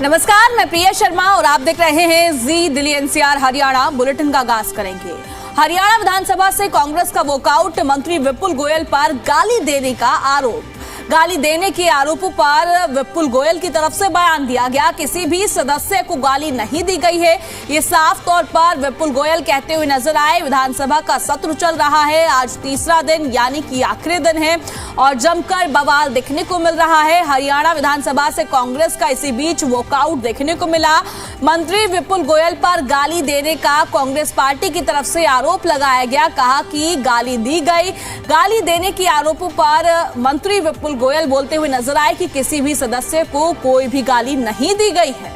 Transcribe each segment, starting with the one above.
नमस्कार, मैं प्रिया शर्मा और आप देख रहे हैं जी दिल्ली एनसीआर हरियाणा। बुलेटिन का आगाज करेंगे। हरियाणा विधानसभा से कांग्रेस का वॉकआउट, मंत्री विपुल गोयल पर गाली देने का आरोप। गाली देने के आरोपों पर विपुल गोयल की तरफ से बयान दिया गया। किसी भी सदस्य को गाली नहीं दी गई है, ये साफ तौर पर विपुल गोयल कहते हुए नजर आए। विधानसभा का सत्र चल रहा है, आज तीसरा दिन यानी कि आखिरी दिन है और जमकर बवाल देखने को मिल रहा है। हरियाणा विधानसभा से कांग्रेस का इसी बीच वॉकआउट देखने को मिला। मंत्री विपुल गोयल पर गाली देने का कांग्रेस पार्टी की तरफ से आरोप लगाया गया। कहा कि गाली दी गई। गाली देने के आरोपों पर मंत्री विपुल गोयल बोलते हुए नजर आए कि किसी भी सदस्य को कोई भी गाली नहीं दी गई है।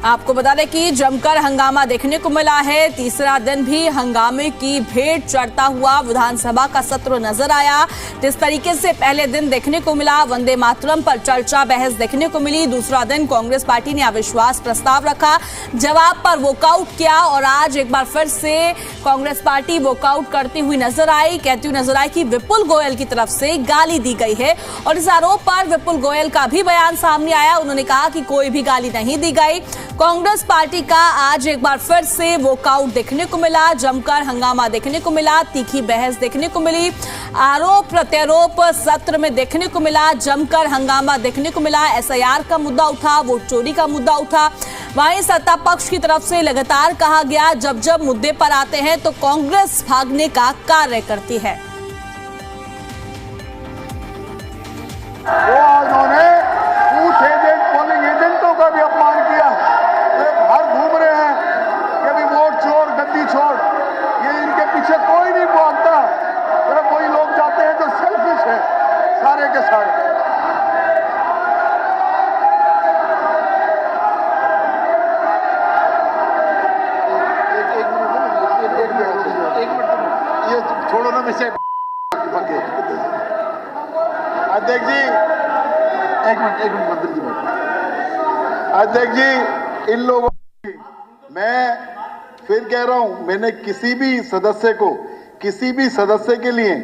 आपको बता दें कि जमकर हंगामा देखने को मिला है। तीसरा दिन भी हंगामे की भेंट चढ़ता हुआ विधानसभा का सत्र नजर आया। जिस तरीके से पहले दिन देखने को मिला, वंदे मातरम पर चर्चा बहस देखने को मिली। दूसरा दिन कांग्रेस पार्टी ने अविश्वास प्रस्ताव रखा, जवाब पर वॉकआउट किया और आज एक बार फिर से कांग्रेस पार्टी वॉकआउट करती हुई नजर आई। कहती हुई नजर आई कि विपुल गोयल की तरफ से गाली दी गई है और इस आरोप पर विपुल गोयल का भी बयान सामने आया। उन्होंने कहा कि कोई भी गाली नहीं दी गई। कांग्रेस पार्टी का आज एक बार फिर से वॉकआउट देखने को मिला, जमकर हंगामा देखने को मिला, तीखी बहस देखने को मिली, आरोप प्रत्यारोप सत्र में देखने को मिला, जमकर हंगामा देखने को मिला। एसआईआर का मुद्दा उठा, वोट चोरी का मुद्दा उठा। वहीं सत्ता पक्ष की तरफ से लगातार कहा गया, जब जब मुद्दे पर आते हैं तो कांग्रेस भागने का कार्य करती है। उन्होंने बूथ एजेंट, पोलिंग एजेंटों का भी अपमान किया। हर घूम रहे हैं कि भी वोट छोड़, गद्दी छोड़, ये इनके पीछे कोई नहीं भागता। सिर्फ वही लोग जाते हैं जो सेल्फिश है सारे के सारे। ये छोड़ो ना विषय। अध्यक्ष जी एक मिनट मंत्री जी बैठो। अध्यक्ष जी, इन लोगों की मैं फिर कह रहा हूं, मैंने किसी भी सदस्य के लिए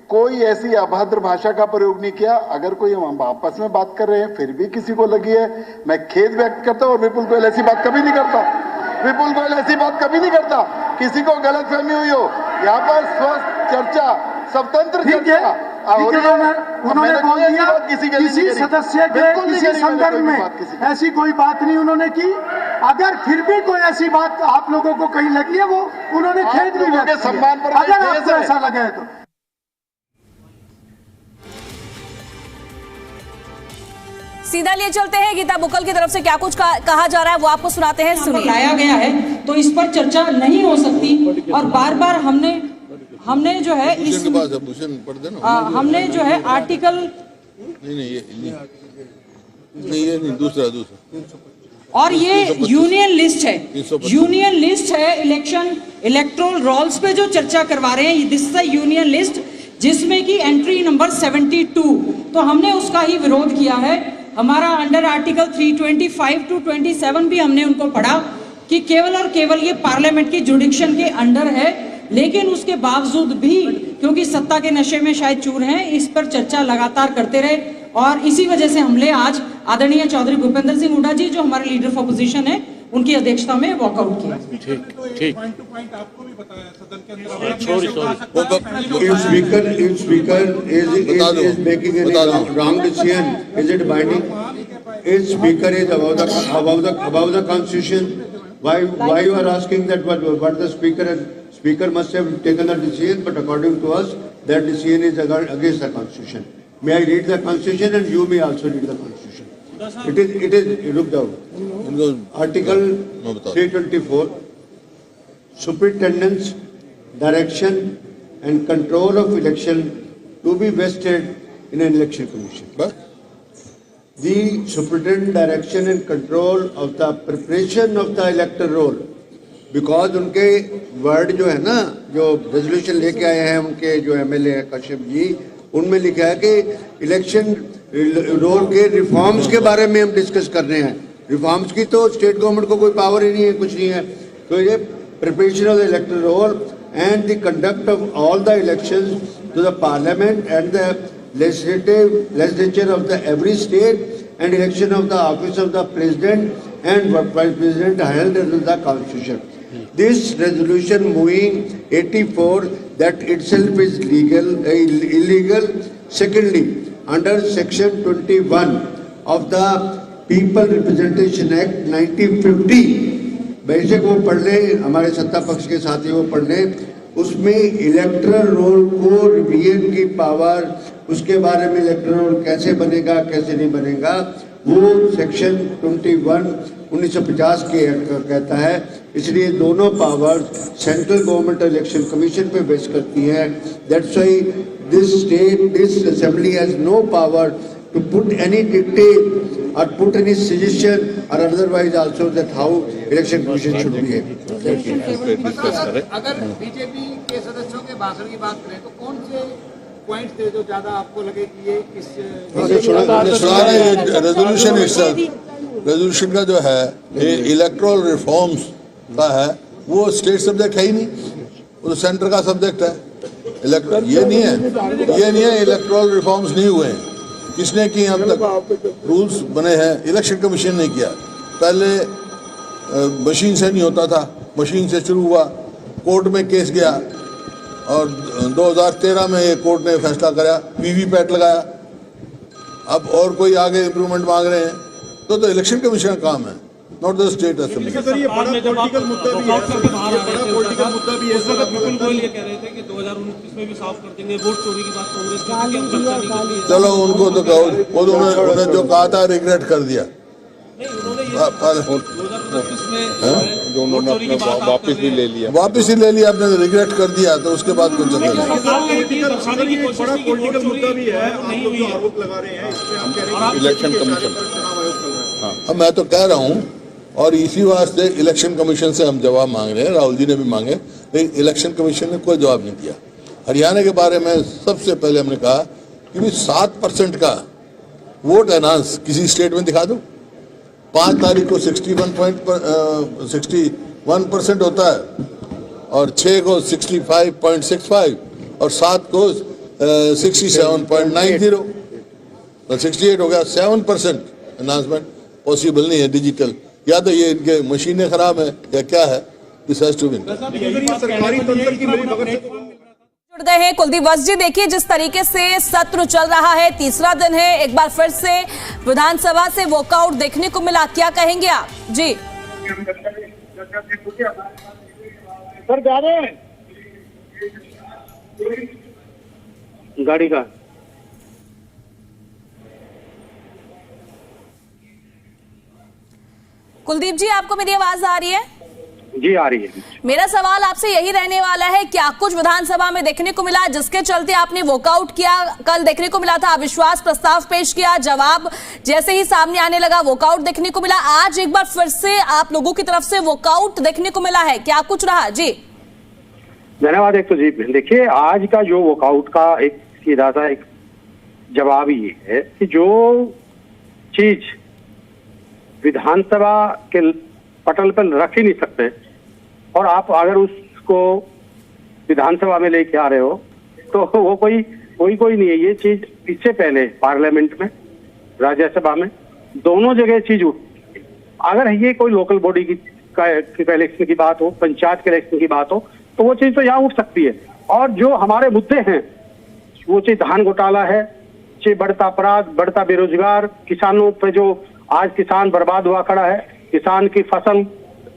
कोई ऐसी अभद्र भाषा का प्रयोग नहीं किया। अगर कोई हम आपस में बात कर रहे हैं फिर भी किसी को लगी है, मैं खेद व्यक्त करता हूं। और विपुल गोयल ऐसी बात कभी नहीं करता। विपुल गोयल ऐसी बात कभी नहीं करता। किसी को गलतफहमी हुई हो, यहाँ पर स्वस्थ चर्चा, स्वतंत्र चर्चा। उन्होंने बोल दिया किसी सदस्य के किसी संदर्भ में ऐसी कोई बात नहीं उन्होंने की। अगर फिर भी कोई ऐसी बात आप लोगों को कहीं लगी है, वो उन्होंने खेद भी व्यक्त किया। अगर आपको ऐसा लगा है तो सीधा लिए चलते हैं गीता बुक्कल की तरफ से क्या कुछ कहा जा रहा है वो आपको सुनाते हैं। सुनिए। लाया गया है तो इस पर चर्चा नहीं हो सकती और बार बार हमने जो है इस हमने जो है आर्टिकल नहीं दूसरा और ये यूनियन लिस्ट है इलेक्ट्रोल रोल्स पे जो चर्चा करवा रहे हैं। This is a union list जिसमें कि एंट्री नंबर 72, तो हमने उसका ही विरोध किया है। हमारा अंडर आर्टिकल 325 to 27 भी हमने उनको पढ़ा कि केवल और केवल ये पार्लियामेंट की जुडिक्शन के अंडर है, लेकिन उसके बावजूद भी क्योंकि सत्ता के नशे में शायद चूर हैं, इस पर चर्चा लगातार करते रहे और इसी वजह से हमने आज आदरणीय चौधरी भूपेंद्र सिंह हुड्डा जी जो हमारे लीडर ऑफ अपोजिशन है उनकी अध्यक्षता में वॉकआउट किया। ठीक आपको भी बताया सदन के अंदर speaker is making a wrong decision. Is it binding? If speaker is above the constitution, why you are asking that what the speaker must have taken the decision, but according to us that decision is against the constitution. May I read the constitution and you may also read the constitution. It is look down. Article 324, superintendent's direction and control of election to be vested in an election commission. The superintendent direction and control of the preparation of the electoral roll, because उनके word जो है ना, जो resolution लेके आए हैं उनके जो एमएलए हैं कश्यप जी, उनमें लिखा है कि इलेक्शन रोल के रिफॉर्म्स के बारे में हम डिस्कस कर रहे हैं। रिफॉर्म्स की तो स्टेट गवर्नमेंट को कोई पावर ही नहीं है, कुछ नहीं है। तो ये preparation of the electoral role and the conduct of all the elections to the parliament and the legislature of the every state and election of the office of the president and vice president held under the constitution. This resolution moving 84 that itself is illegal. Secondly, under section 21 of the People Representation Act 1950, बेशक वो पढ़ ले, हमारे सत्ता पक्ष के साथी वो पढ़ ले, उसमें इलेक्टरल रोल को रिवीजन की पावर, उसके बारे में इलेक्टरल रोल कैसे बनेगा कैसे नहीं बनेगा, वो सेक्शन 21 1950 के एक्ट का कहता है। इसलिए दोनों power central government election commission पे बेस करती है। That's why this assembly has no power to put any dictate or put any suggestion or otherwise also that how election commission should behave. अगर BJP के सदस्यों के भाषण की बात करें तो कौन से पॉइंट्स थे जो ज्यादा आपको लगे कि ये रेजोल्यूशन का जो है ये इलेक्ट्रल रिफॉर्म्स का है, वो स्टेट सब्जेक्ट है ही नहीं, वो सेंटर का सब्जेक्ट है। ये नहीं है इलेक्ट्रल रिफॉर्म्स नहीं हुए हैं। किसने की अब तक रूल्स बने हैं? इलेक्शन कमीशन ने किया। पहले मशीन से नहीं होता था, मशीन से शुरू हुआ, कोर्ट में केस गया और 2013 में ये कोर्ट ने फैसला कराया, वीवीपैट लगाया। अब और कोई आगे इम्प्रूवमेंट मांग रहे हैं तो इलेक्शन कमीशन का काम है, not the state assembly. Sir ये बड़ा पॉलिटिकल मुद्दा भी है, बड़ा पॉलिटिकल मुद्दा भी है। इस वक्त विपुल गोयल ये कह रहे थे कि 2029 में भी साफ कर देंगे, वोट चोरी की बात कांग्रेस की। चलो उनको तो कहो, उन्होंने जो कहा था रिग्रेट कर दिया। वापिस ही ले लिया, आपने रिग्रेट कर दिया, तो उसके बाद कुछ चक्कर नहीं। बड़ा पॉलिटिकल मुद्दा भी है, आप लोग जो आरोप लगा रहे हैं इसमें आप कह रहे हैं इलेक्शन कमीशन। अब मैं तो कह रहा हूँ, और इसी वास्ते इलेक्शन कमीशन से हम जवाब मांग रहे हैं, राहुल जी ने भी मांगे, लेकिन इलेक्शन कमीशन ने कोई जवाब नहीं दिया। हरियाणा के बारे में सबसे पहले हमने कहा कि 7% का वोट एनहांस किसी स्टेट में दिखा दो। 5 तारीख को 61% होता है और 6 को 65.65 और 7 को 67.90, तो 68 हो गया। 7% एनहांसमेंट पॉसिबल नहीं है डिजिटल, या तो ये इनके मशीनें खराब है या क्या है। This has to be. जुड़ गए हैं कुलदीप वत्स जी। देखिए जिस तरीके से सत्र चल रहा है, तीसरा दिन है, एक बार फिर से विधानसभा से वॉकआउट देखने को मिला, क्या कहेंगे आप जी? सर जा रहे हैं गाड़ी का। कुलदीप जी, आपको मेरी आवाज आ रही है? जी आ रही है। मेरा सवाल आपसे यही रहने वाला है, क्या कुछ विधानसभा में देखने को मिला जिसके चलते आपने वॉकआउट किया? कल देखने को मिला था अविश्वास प्रस्ताव पेश किया, जवाब जैसे ही सामने आने लगा वॉकआउट देखने को मिला। आज एक बार फिर से आप लोगों की तरफ से वॉकआउट देखने को मिला है, क्या कुछ रहा जी? धन्यवाद। एक तो जी देखिए, आज का जो वॉकआउट का एक सीधा सा एक जवाब ये है कि जो चीज विधानसभा के पटल पर रख ही नहीं सकते और आप अगर उसको विधानसभा में लेके आ रहे हो तो वो कोई नहीं है। ये चीज इससे पहले पार्लियामेंट में, राज्यसभा में, दोनों जगह चीज उठी। अगर ये कोई लोकल बॉडी की इलेक्शन की बात हो, पंचायत के इलेक्शन की बात हो, तो वो चीज तो यहाँ उठ सकती है। और जो हमारे मुद्दे हैं, वो चाहे धान घोटाला है, चाहे बढ़ता अपराध, बढ़ता बेरोजगार, किसानों पे जो आज किसान बर्बाद हुआ खड़ा है, किसान की फसल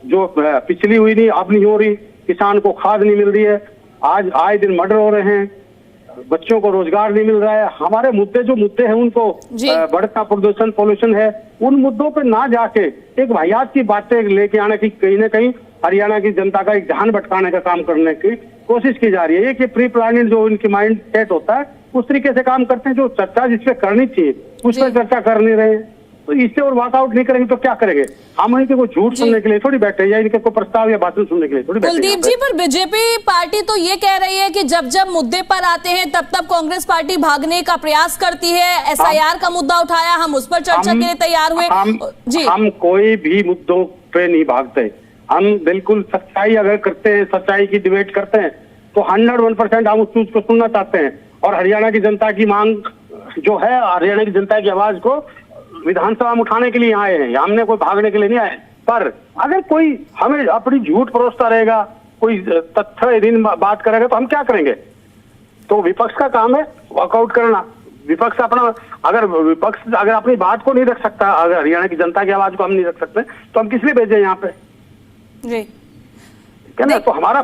जो पिछली हुई नहीं अब नहीं हो रही, किसान को खाद नहीं मिल रही है, आज आए दिन मर्डर हो रहे हैं, बच्चों को रोजगार नहीं मिल रहा है। हमारे मुद्दे जो मुद्दे हैं उनको बढ़ता प्रदूषण पोल्यूशन है, उन मुद्दों पे ना जाके एक वाहियात की बातें लेके आने की कहीं ना कहीं हरियाणा की जनता का एक ध्यान भटकाने का काम करने की कोशिश की जा रही है। ये प्री प्लानिंग जो उनकी माइंड सेट होता है उस तरीके से काम करते हैं। जो चर्चा जिसपे करनी चाहिए उस पर चर्चा कर नहीं रहे, तो इससे और वॉकआउट नहीं करेंगे तो क्या करेंगे? हम इनके को झूठ सुनने के लिए थोड़ी बैठे या इनके को प्रस्ताव या भाषण सुनने के लिए थोड़ी बैठे। कुलदीप जी, पर बीजेपी पार्टी तो ये कह रही है कि जब जब मुद्दे पर आते हैं तब तब कांग्रेस पार्टी भागने का प्रयास करती है। एसआईआर का मुद्दा उठाया, हम उस पर चर्चा के लिए तैयार हुए। हम कोई भी मुद्दों पे नहीं भागते, हम बिल्कुल सच्चाई अगर करते हैं, सच्चाई की डिबेट करते हैं तो 101% हम उस चीज को सुनना चाहते हैं। और हरियाणा की जनता की मांग विपक्ष जो है हरियाणा की जनता की आवाज को विधानसभा में उठाने के लिए आए हैं, हमने कोई भागने के लिए नहीं आए। पर अगर कोई हमें अपनी झूठ परोसता रहेगा, कोई तथ्यहीन बात करेगा तो हम क्या करेंगे? तो विपक्ष का काम है वॉकआउट करना। विपक्ष अगर अपनी बात को नहीं रख सकता, अगर हरियाणा की जनता की आवाज को हम नहीं रख सकते तो हम किस लिए भेजे यहाँ पे? जी क्या ना, तो हमारा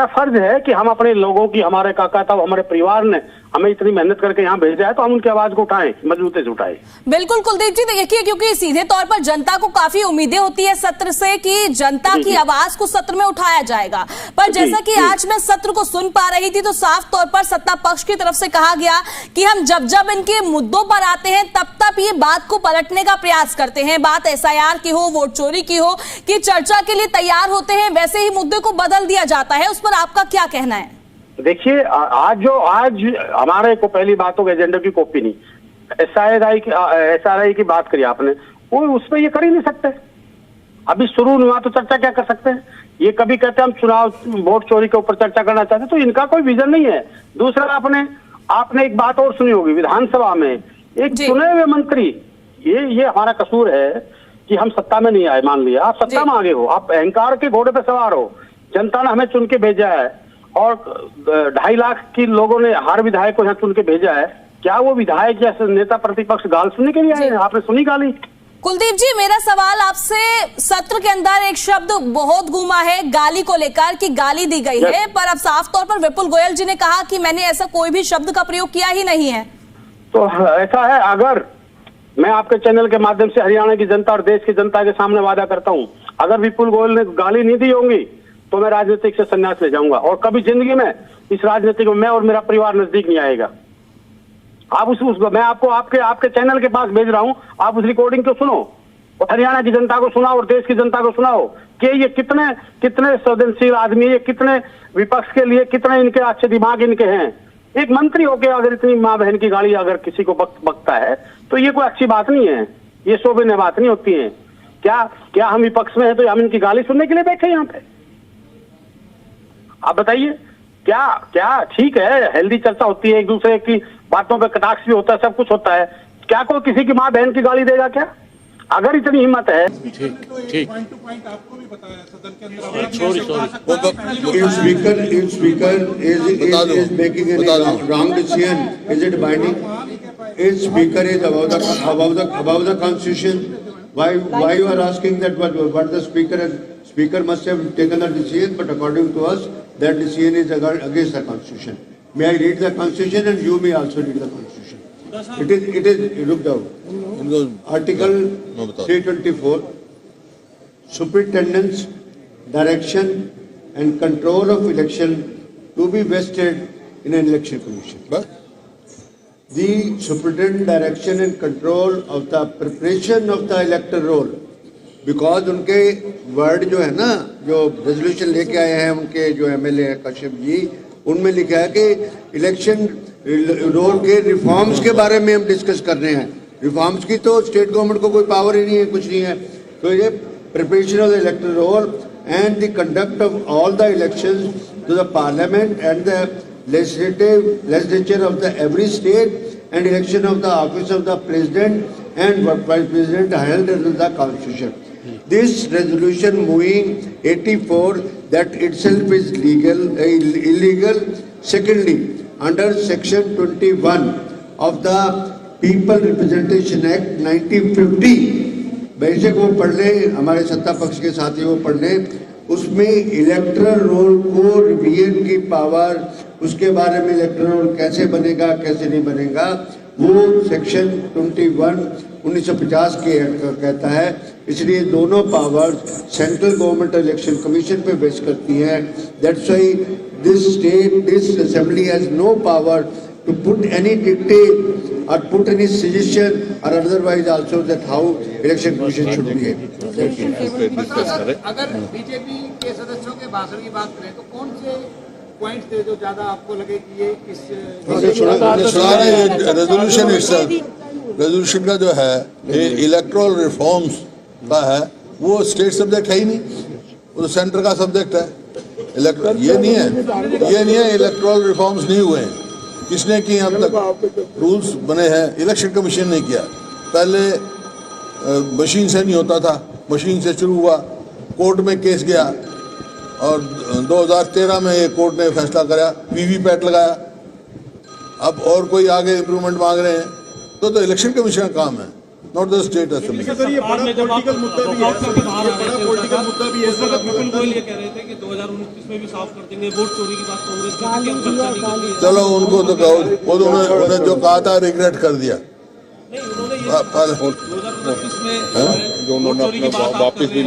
फर्ज है कि हम अपने लोगों की, हमारे काका साहब, हमारे परिवार ने हमें इतनी मेहनत करके यहाँ भेजा है तो हम उनकी आवाज को उठाएं, मजबूती से उठाएं। बिल्कुल कुलदीप जी, देखिए क्योंकि सीधे तौर पर जनता को काफी उम्मीदें होती है सत्र से कि जनता की आवाज को सत्र में उठाया जाएगा, पर जैसा कि आज मैं सत्र को सुन पा रही थी तो साफ तौर पर सत्ता पक्ष की तरफ से कहा गया कि हम जब इनके मुद्दों पर आते हैं तब ये बात को पलटने का प्रयास करते हैं। बात SIR की हो, वोट चोरी की हो, कि चर्चा के लिए तैयार होते हैं, वैसे ही मुद्दे को बदल दिया जाता है। उस पर आपका क्या कहना है? देखिए, आज हमारे को पहली बातों के एजेंडे की कॉपी नहीं, SRI की बात करी आपने, वो उस पर ये कर ही नहीं सकते। अभी शुरू हुआ तो चर्चा क्या कर सकते हैं? ये कभी कहते हैं हम चुनाव वोट चोरी के ऊपर चर्चा करना चाहते हैं, तो इनका कोई विजन नहीं है। दूसरा, आपने एक बात और सुनी होगी, विधानसभा में एक चुने हुए मंत्री, ये हमारा कसूर है कि हम सत्ता में नहीं आए। मान लिया आप सत्ता में आगे हो, आप अहंकार के घोड़े पे सवार हो, जनता ने हमें चुन के भेजा है और 2.5 लाख की लोगों ने हर विधायक को यहाँ चुन के भेजा है। क्या वो विधायक या नेता प्रतिपक्ष गाल सुनने के लिए आए हैं? आपने सुनी गाली? कुलदीप जी, मेरा सवाल आपसे, सत्र के अंदर एक शब्द बहुत घूमा है गाली को लेकर कि गाली दी गई है, पर अब साफ तौर पर विपुल गोयल जी ने कहा कि मैंने ऐसा कोई भी शब्द का प्रयोग किया ही नहीं है। तो ऐसा है, अगर मैं आपके चैनल के माध्यम से हरियाणा की जनता और देश की जनता के सामने वादा करता हूं, अगर विपुल गोयल ने गाली नहीं दी होंगी तो मैं राजनीतिक से संन्यास ले जाऊंगा और कभी जिंदगी में इस राजनीतिक में मैं और मेरा परिवार नजदीक नहीं आएगा। आप मैं आपको आपके चैनल के पास भेज रहा हूं, आप उस रिकॉर्डिंग को सुनो और हरियाणा की जनता को सुनाओ और देश की जनता को सुनाओ कि ये कितने संवेदनशील आदमी है, ये कितने विपक्ष के लिए कितने इनके अच्छे दिमाग इनके हैं। एक मंत्री होकर अगर इतनी माँ बहन की गाली अगर किसी को बकता है तो ये कोई अच्छी बात नहीं है, ये शोभनीय बात नहीं होती है। क्या हम विपक्ष में है तो हम इनकी गाली सुनने के लिए बैठे यहाँ पे? आप बताइए, क्या ठीक है, हेल्दी चर्चा होती है, एक दूसरे की बातों पे कटाक्ष भी होता है, सब कुछ होता है, क्या कोई किसी की माँ बहन की गाली देगा क्या? अगर इतनी हिम्मत है। ठीक पॉइंट टू पॉइंट आपको भी बताया सदन के अंदर। If speaker is making a wrong decision, is it binding? If speaker is above the constitution, why you are asking that what the speaker must have taken the decision, but according to us that decision is against the constitution. May I read the constitution and you may also read the constitution. It is look down. Article 324, superintendence, direction and control of election to be vested in an election commission. The superintendent direction and control of the preparation of the electoral roll, because उनके word जो है ना, जो resolution लेके आए हैं उनके जो MLA है कश्यप जी, उनमें लिखा है कि इलेक्शन रोल के रिफॉर्म्स के बारे में हम डिस्कस कर रहे हैं। रिफॉर्म्स की तो स्टेट गवर्नमेंट को कोई पावर ही नहीं है, कुछ नहीं है। तो ये preparation of the electoral roll and the conduct of all the elections to the parliament and the legislature of the every state and election of the office of the president and vice president held under the constitution. This resolution moving 84 that itself is illegal. Secondly, under section 21 of the People Representation Act 1950, बेशक वो पढ़ ले, हमारे सत्ता पक्ष के साथी वो पढ़ ले, उसमें इलेक्टोरल रोल को रिवीजन की पावर, उसके बारे में इलेक्टोरल रोल कैसे बनेगा कैसे नहीं बनेगा, वो सेक्शन 21 1950 के एक्ट का कहता है। इसलिए दोनों power central government election commission पे बेस करती हैं। That's why this assembly has no power to put any dictate or put any suggestion or otherwise also that how election commission should behave. अगर BJP के सदस्यों के भाषण की बात करें तो कौन से पॉइंट्स थे जो ज्यादा आपको लगे कि ये इस रेजोल्यूशन का जो है ये इलेक्ट्रल रिफॉर्म्स का है, वो स्टेट सब्जेक्ट है ही नहीं, वो तो सेंटर का सब्जेक्ट है। ये नहीं है इलेक्ट्रल रिफॉर्म्स नहीं हुए हैं। किसने किए अब तक? रूल्स बने हैं, इलेक्शन कमीशन ने किया। पहले मशीन से नहीं होता था, मशीन से शुरू हुआ, कोर्ट में केस गया और 2013 में ये कोर्ट ने फैसला कराया, वीवीपैट लगाया। अब और कोई आगे इम्प्रूवमेंट मांग रहे हैं तो इलेक्शन कमीशन का काम है, नॉट द स्टेट असेंबली। ये बड़ा पॉलिटिकल मुद्दा भी है, बड़ा पॉलिटिकल मुद्दा भी है। इस वक्त विपुल गोयल ये कह रहे थे कि 2029 में भी साफ कर देंगे, वोट चोरी की बात कांग्रेस की थी कि अब चर्चा नहीं कर रही है। चलो उनको तो कहो, वो तो उन्होंने जो कहा था रिग्रेट कर दिया। नहीं, उन्होंने ये 2029 में वोट चोरी की बात वापिस ही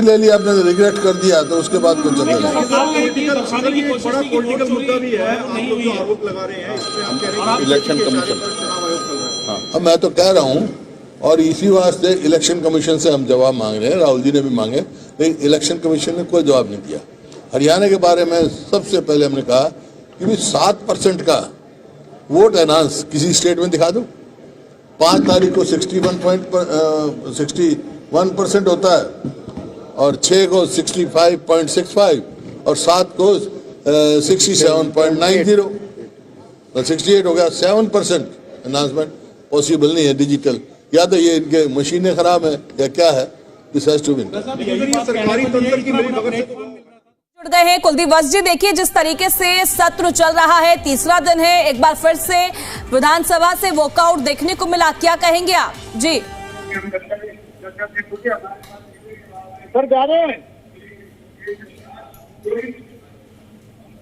ले लिया, आपने रिग्रेट कर दिया तो उसके बाद कुछ चलता नहीं। बड़ा पॉलिटिकल मुद्दा भी है, नहीं हुई है, आरोप लगा रहे हैं इस पे, आप कह रहे हैं इलेक्शन कमीशन। अब मैं तो कह रहा हूँ, और इसी वास्ते इलेक्शन कमीशन से हम जवाब मांग रहे हैं, राहुल जी ने भी मांगे, लेकिन इलेक्शन कमीशन ने कोई जवाब नहीं दिया। हरियाणा के बारे में सबसे पहले हमने कहा कि भी 7% का वोट एनहांस किसी स्टेट में दिखा दो। 5 तारीख को 61% होता है और 6 को 65.65 और 7 को 67.90, 68 हो गया। 7% एनहांसमेंट पॉसिबल नहीं है डिजिटल, या तो ये इनके मशीनें खराब है या क्या है। This has to be. सरकारी तंत्र की मेरी खबर से जुड़ गए हैं कुलदीप वत्स जी। देखिए जिस तरीके से सत्र चल रहा है, तीसरा दिन है, एक बार फिर से विधानसभा से वॉकआउट देखने को मिला, क्या कहेंगे आप? जी सर जा रहे हैं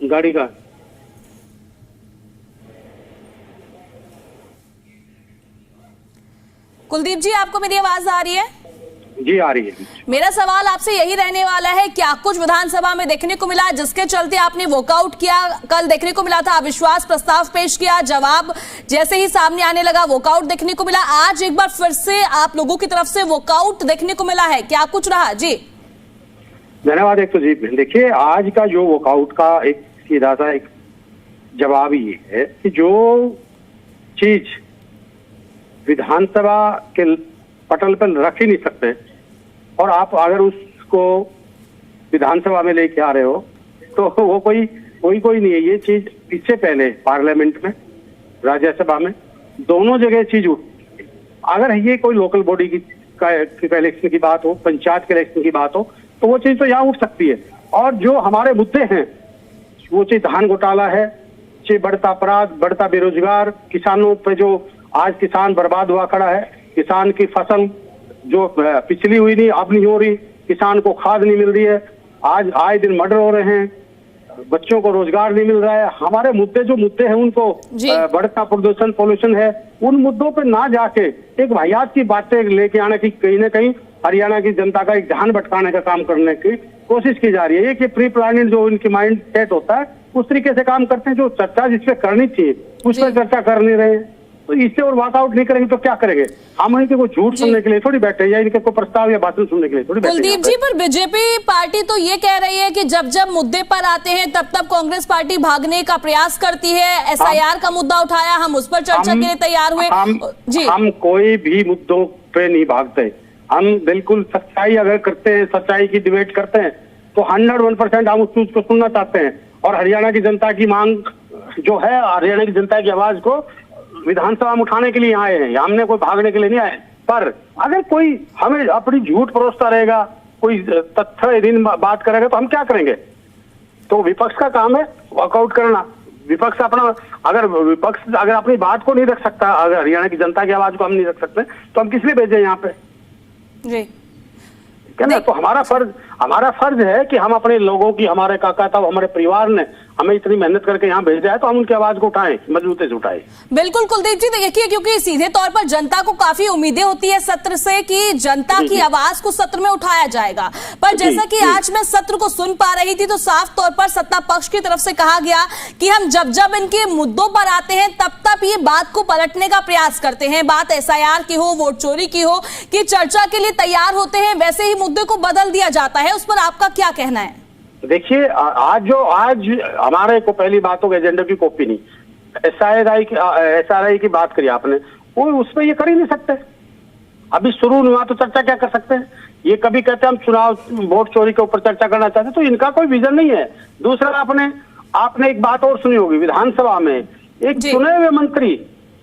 गाड़ी का। कुलदीप जी, आपको मेरी आवाज आ रही है? जी आ रही है। मेरा सवाल आपसे यही रहने वाला है, क्या कुछ विधानसभा में देखने को मिला जिसके चलते आपने वॉकआउट किया? कल देखने को मिला था अविश्वास प्रस्ताव पेश किया, जवाब जैसे ही सामने आने लगा वॉकआउट देखने को मिला। आज एक बार फिर से आप लोगों की तरफ से वॉकआउट देखने को मिला है, क्या कुछ रहा? जी धन्यवाद। एक तो जी देखिए, आज का जो वॉकआउट का एक सीधा सा एक जवाब ये है कि जो चीज विधानसभा के पटल पर रख ही नहीं सकते और आप अगर उसको विधानसभा में लेके आ रहे हो तो वो कोई नहीं है। ये चीज इससे पहले पार्लियामेंट में, राज्यसभा में, दोनों जगह चीज उठ। अगर ये कोई लोकल बॉडी की इलेक्शन की बात हो, पंचायत के इलेक्शन की बात हो, तो वो चीज तो यहाँ उठ सकती है। और जो हमारे मुद्दे हैं, वो चीज धान घोटाला है, चाहे बढ़ता अपराध, बढ़ता बेरोजगार, किसानों पे जो आज किसान बर्बाद हुआ खड़ा है, किसान की फसल जो पिछली हुई नहीं अब नहीं हो रही, किसान को खाद नहीं मिल रही है, आज आए दिन मर्डर हो रहे हैं, बच्चों को रोजगार नहीं मिल रहा है। हमारे मुद्दे जो मुद्दे हैं उनको, बढ़ता प्रदूषण पोल्यूशन है, उन मुद्दों पे ना जाके एक वाहियात की बातें लेके आने की कहीं ना कहीं हरियाणा की जनता का एक ध्यान भटकाने का काम करने की कोशिश की जा रही है। कि प्री प्लानिंग जो इनकी माइंड सेट होता है उस तरीके से काम करते हैं। जो चर्चा जिसपे करनी चाहिए उस पर चर्चा कर नहीं रहे, तो इससे और वॉकआउट नहीं करेंगे तो क्या करेंगे? हम इनके को झूठ सुनने के लिए थोड़ी बैठे या इनके को प्रस्ताव या भाषण सुनने के लिए थोड़ी बैठे। कुलदीप जी, पर बीजेपी पार्टी तो ये कह रही है कि जब जब मुद्दे पर आते हैं तब तब कांग्रेस पार्टी भागने का प्रयास करती है। एसआईआर का मुद्दा उठाया, हम उस पर चर्चा के लिए तैयार हुए। हम कोई भी मुद्दों पे नहीं भागते। हम बिल्कुल सच्चाई अगर करते हैं, सच्चाई की डिबेट करते हैं तो 101% हम उस चीज को सुनना चाहते हैं। और हरियाणा की जनता की मांग जो है, हरियाणा की जनता की आवाज को विधानसभा में उठाने के लिए आए हैं, हमने कोई भागने के लिए नहीं आए। पर अगर कोई हमें अपनी झूठ परोसता रहेगा, कोई तथ्यहीन बात करेगा तो हम क्या करेंगे? तो विपक्ष का काम है वॉकआउट करना। विपक्ष अपना अगर अपनी बात को नहीं रख सकता, अगर हरियाणा की जनता की आवाज को हम नहीं रख सकते तो हम किस लिए भेजे यहाँ पे? जी क्या ना, तो हमारा फर्ज है कि हम अपने लोगों की, हमारे काका साहब, हमारे परिवार ने हमें इतनी मेहनत करके यहाँ भेजा है तो हम उनकी आवाज को उठाएं, मजबूती से उठाएं। बिल्कुल कुलदीप जी, देखिए क्योंकि सीधे तौर पर जनता को काफी उम्मीदें होती है सत्र से कि जनता की आवाज को सत्र में उठाया जाएगा। पर जैसा कि आज मैं सत्र को सुन पा रही थी तो साफ तौर पर सत्ता पक्ष की तरफ से कहा गया कि हम जब जब इनके मुद्दों पर आते हैं तब तब ये बात को पलटने का प्रयास करते हैं। बात एसआईआर की हो, वोट चोरी की हो, कि चर्चा के लिए तैयार होते हैं, वैसे ही मुद्दे को बदल दिया जाता है। उस पर आपका क्या कहना है? देखिए, आज हमारे को पहली बात हो, एजेंडा की कॉपी नहीं, एसआरआई की बात करी आपने, वो उस पर ये कर ही नहीं सकते। अभी शुरू हुआ तो चर्चा क्या कर सकते हैं? ये कभी कहते हैं हम चुनाव वोट चोरी के ऊपर चर्चा करना चाहते, तो इनका कोई विजन नहीं है। दूसरा, आपने एक बात और सुनी होगी, विधानसभा में एक जी। चुने हुए मंत्री,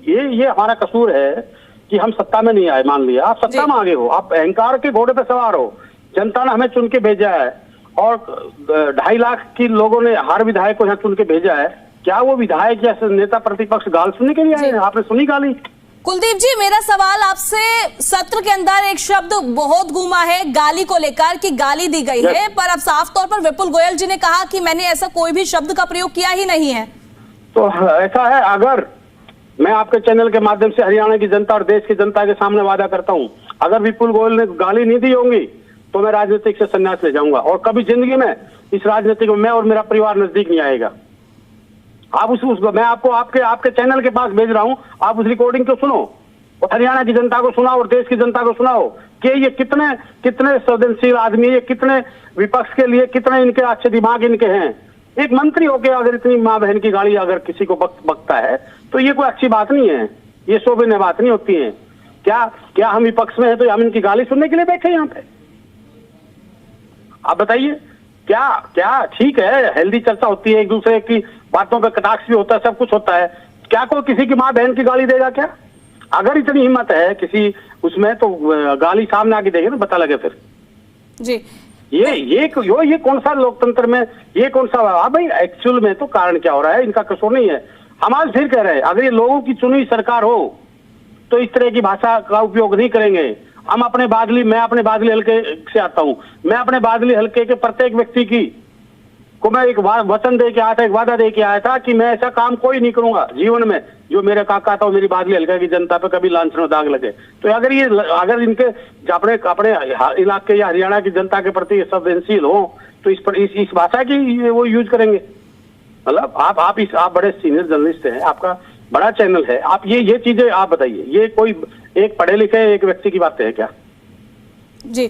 ये हमारा कसूर है कि हम सत्ता में नहीं आए। मान लिया आप सत्ता में आ गए हो, आप अहंकार के घोड़े पे सवार हो, जनता ने हमें चुन के भेजा है और 2.5 लाख की लोगों ने हर विधायक को यहाँ चुन के भेजा है। क्या वो विधायक या नेता प्रतिपक्ष गाल सुनने के लिए आए हैं? आपने सुनी गाली? कुलदीप जी, मेरा सवाल आपसे, सत्र के अंदर एक शब्द बहुत घूमा है गाली को लेकर कि गाली दी गई है, पर अब साफ तौर पर विपुल गोयल जी ने कहा कि मैंने ऐसा कोई भी शब्द का प्रयोग किया ही नहीं है। तो ऐसा है, अगर मैं आपके चैनल के माध्यम से हरियाणा की जनता और देश की जनता के सामने वादा करता हूं, अगर विपुल गोयल ने गाली नहीं दी होंगी तो मैं राजनीतिक से संन्यास ले जाऊंगा और कभी जिंदगी में इस राजनीति में मैं और मेरा परिवार नजदीक नहीं आएगा। आप उसको मैं आपको आपके चैनल के पास भेज रहा हूं, आप उस रिकॉर्डिंग को सुनो और हरियाणा की जनता को सुनाओ और देश की जनता को सुनाओ कि ये कितने संवेदनशील आदमी, ये कितने विपक्ष के लिए कितने इनके अच्छे दिमाग इनके हैं। एक मंत्री होके अगर इतनी माँ बहन की गाली अगर किसी को बकता है तो ये कोई अच्छी बात नहीं है, ये शोभनीय बात नहीं होती है। क्या हम विपक्ष में है तो हम इनकी गाली सुनने के लिए बैठे यहाँ पे? आप बताइए, क्या ठीक है, हेल्दी चर्चा होती है, एक दूसरे की बातों पे कटाक्ष भी होता है, सब कुछ होता है। क्या कोई किसी की माँ बहन की गाली देगा क्या? अगर इतनी हिम्मत है किसी उसमें तो गाली सामने आके देखे तो पता लगे फिर। जी, ये कौन सा लोकतंत्र में, ये कौन सा? भाई एक्चुअल में तो कारण क्या हो रहा है, इनका कसूर नहीं है। हम आज फिर कह रहे हैं, अगर ये लोगों की चुनी सरकार हो तो इस तरह की भाषा का उपयोग नहीं करेंगे। मैं अपने बादली हल्के से आता हूं, मैं अपने बादली हल्के के प्रत्येक व्यक्ति को मैं एक वचन दे के आया था, एक वादा दे के आया था कि मैं ऐसा काम कोई नहीं करूंगा जीवन में जो मेरे काका था और मेरी बादली हल्का की जनता पे कभी लांछन और दाग लगे। तो अगर इनके अपने इलाके या हरियाणा की जनता के प्रति संवेदनशील हो तो इस भाषा की वो यूज करेंगे। मतलब आप बड़े सीनियर जर्नलिस्ट हैं, आपका बड़ा चैनल है, आप ये चीजें आप बताइए, ये कोई एक पढ़े लिखे एक व्यक्ति की बातें है क्या? जी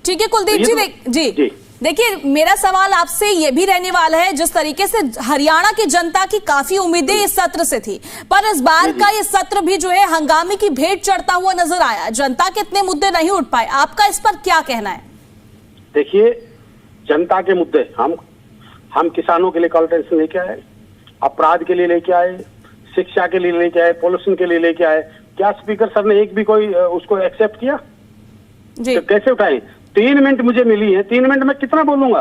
ठीक है कुलदीप जी, देखिए मेरा सवाल आपसे ये भी रहने वाला है, जिस तरीके से हरियाणा की जनता की काफी उम्मीदें इस सत्र से थी, पर इस बार का ये सत्र भी जो है हंगामे की भेंट चढ़ता हुआ नजर आया, जनता के इतने मुद्दे नहीं उठ पाए। आपका इस पर क्या कहना है? देखिए, जनता के मुद्दे हम किसानों के लिए कॉन्फ्रेंस लेके आए, अपराध के लिए लेके आए, शिक्षा के लिए लेके आए, पॉल्यूशन के लिए लेके आए। क्या स्पीकर सर ने एक भी कोई उसको एक्सेप्ट किया? जी। तो कैसे उठाए? 3 मिनट मुझे मिली है, 3 मिनट में कितना बोलूंगा?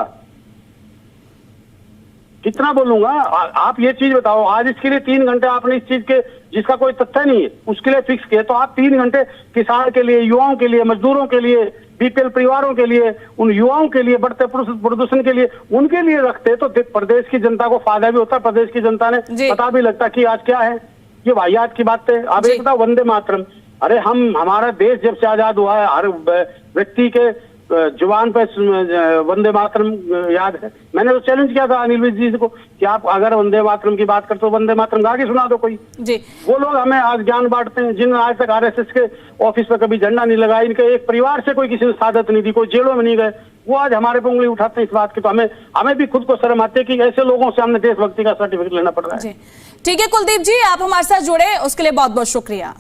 आप ये चीज बताओ, आज इसके लिए 3 घंटे आपने इस चीज के जिसका कोई तथ्य नहीं है उसके लिए फिक्स किया, तो आप 3 घंटे किसान के लिए, युवाओं के लिए, मजदूरों के लिए, बीपीएल परिवारों के लिए, उन युवाओं के लिए, बढ़ते प्रदूषण के लिए, उनके लिए रखते तो प्रदेश की जनता को फायदा भी होता, प्रदेश की जनता ने पता भी लगता कि आज क्या है। ये वाहियात की बात है। अब एक बताओ, वंदे मातरम, अरे हमारा देश जब से आजाद हुआ है हर व्यक्ति के जुबान पे वंदे मातरम याद है। मैंने तो चैलेंज किया था अनिल विज जी को कि आप अगर वंदे मातरम की बात करते हो वंदे मातरम गा के सुना दो कोई। जी। वो लोग हमें आज ज्ञान बांटते हैं जिन्होंने आज तक आरएसएस के ऑफिस पे कभी झंडा नहीं लगाया, इनके एक परिवार से कोई किसी ने सादत नहीं दी, कोई जेलों में नहीं गए, वो आज हमारे पे उंगली उठाते हैं इस बात की। तो हमें भी खुद को शर्म आती है कि ऐसे लोगों से हमने देशभक्ति का सर्टिफिकेट लेना पड़ रहा है। ठीक है कुलदीप जी, आप हमारे साथ जुड़े उसके लिए बहुत बहुत शुक्रिया।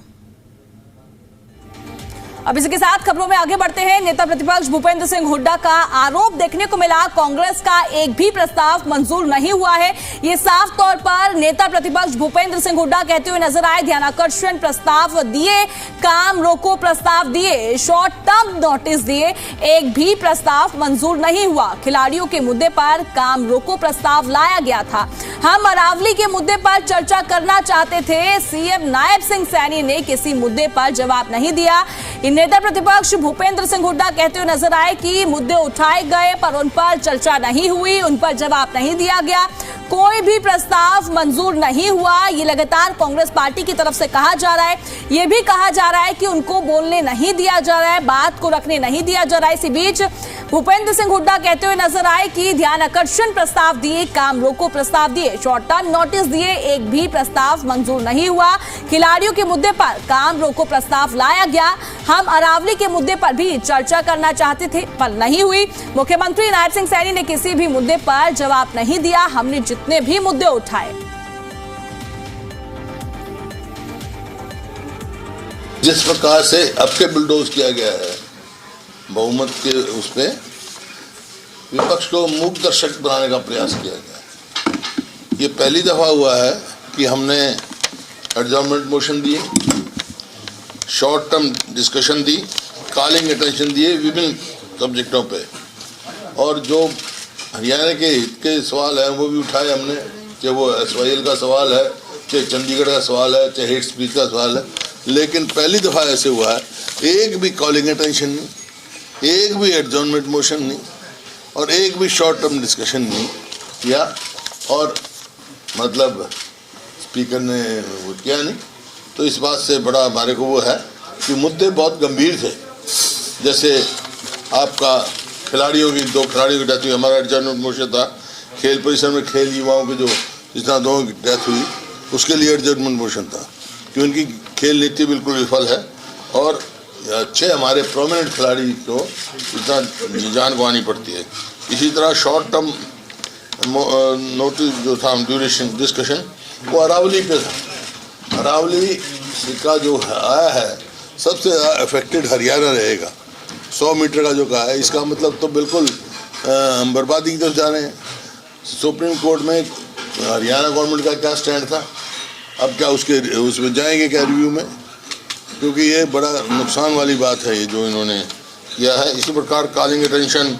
अब इसी के साथ खबरों में आगे बढ़ते हैं। नेता प्रतिपक्ष भूपेंद्र सिंह हुड्डा का आरोप देखने को मिला, कांग्रेस का एक भी प्रस्ताव मंजूर नहीं हुआ है। ये साफ तौर पर नेता प्रतिपक्ष भूपेंद्र सिंह हुड्डा कहते हुए नजर आए। ध्यानाकर्षण प्रस्ताव दिए, काम रोको प्रस्ताव दिए, शॉर्ट टर्म नोटिस दिए, एक भी प्रस्ताव मंजूर नहीं हुआ। खिलाड़ियों के मुद्दे पर काम रोको प्रस्ताव लाया गया था। हम अरावली के मुद्दे पर चर्चा करना चाहते थे, सीएम नायब सिंह सैनी ने किसी मुद्दे पर जवाब नहीं दिया। नेता प्रतिपक्ष भूपेंद्र सिंह हुड्डा कहते हुए नजर आए कि मुद्दे उठाए गए पर उन पर चर्चा नहीं हुई, उन पर जवाब नहीं दिया गया, कोई भी प्रस्ताव मंजूर नहीं हुआ। ये लगातार कांग्रेस पार्टी की तरफ से कहा जा रहा है। ये भी कहा जा रहा है कि उनको बोलने नहीं दिया जा रहा है, बात को रखने नहीं दिया जा रहा है। इसी बीच भूपेंद्र सिंह हुड्डा कहते हुए नजर आए कि ध्यान आकर्षण प्रस्ताव दिए, काम रोको प्रस्ताव दिए, शॉर्ट टर्म नोटिस दिए, एक भी प्रस्ताव मंजूर नहीं हुआ। खिलाड़ियों के मुद्दे पर काम रोको प्रस्ताव लाया गया। हम अरावली के मुद्दे पर भी चर्चा करना चाहते थे पर नहीं हुई। मुख्यमंत्री नायब सिंह सैनी ने किसी भी मुद्दे पर जवाब नहीं दिया। हमने जितने भी मुद्दे उठाए, जिस प्रकार से अब के बुलडोज किया गया है बहुमत के उसमें, विपक्ष को मूक दर्शक बनाने का प्रयास किया गया है। ये पहली दफा हुआ है कि हमने एडजॉर्नमेंट मोशन दिए, शॉर्ट टर्म डिस्कशन दी, कॉलिंग अटेंशन दिए विभिन्न सब्जेक्टों पे, और जो हरियाणा के हित के सवाल हैं वो भी उठाए हमने, चाहे वो SYL का सवाल है, चाहे चंडीगढ़ का सवाल है, चाहे हेट स्पीच का सवाल है। लेकिन पहली दफ़ा ऐसे हुआ है एक भी कॉलिंग अटेंशन नहीं, एक भी एडजॉर्नमेंट मोशन नहीं, और एक भी शॉर्ट टर्म डिस्कशन नहीं किया, और मतलब स्पीकर ने वो किया नहीं। तो इस बात से बड़ा हमारे को वो है कि मुद्दे बहुत गंभीर थे। जैसे आपका खिलाड़ियों की 2 खिलाड़ियों की डेथ हुई, हमारा एडजॉर्नमेंट मोशन था। खेल परिसर में खेल युवाओं की जो जितना 2 की डेथ हुई उसके लिए एडजॉर्नमेंट मोशन था कि उनकी खेल नीति बिल्कुल विफल है, और 6 हमारे प्रोमिनेंट खिलाड़ी को इतना जान गंवानी पड़ती है। इसी तरह शॉर्ट टर्म नोटिस जो था ड्यूरेशन डिस्कशन वो अरावली पे था। अरावली का जो आया है सबसे ज़्यादा अफेक्टेड हरियाणा रहेगा। 100 मीटर का जो कहा है, इसका मतलब तो बिल्कुल हम बर्बादी की तरफ जा रहे हैं। सुप्रीम कोर्ट में हरियाणा गवर्नमेंट का क्या स्टैंड था, अब क्या उसमें जाएंगे क्या रिव्यू में, क्योंकि ये बड़ा नुकसान वाली बात है ये जो इन्होंने किया है। इसी प्रकार कॉलिंग अटेंशन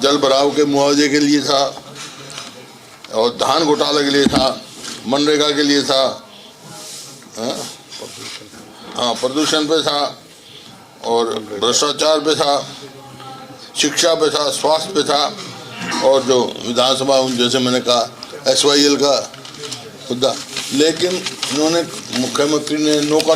जल भराव के मुआवजे के लिए था, और धान घोटाले के लिए था, मनरेगा के लिए था, हाँ प्रदूषण पे था, और भ्रष्टाचार पे था, शिक्षा पे था, स्वास्थ्य पे था, और जो विधानसभा जैसे मैंने कहा SYL का मुद्दा। लेकिन इन्होंने मुख्यमंत्री ने नो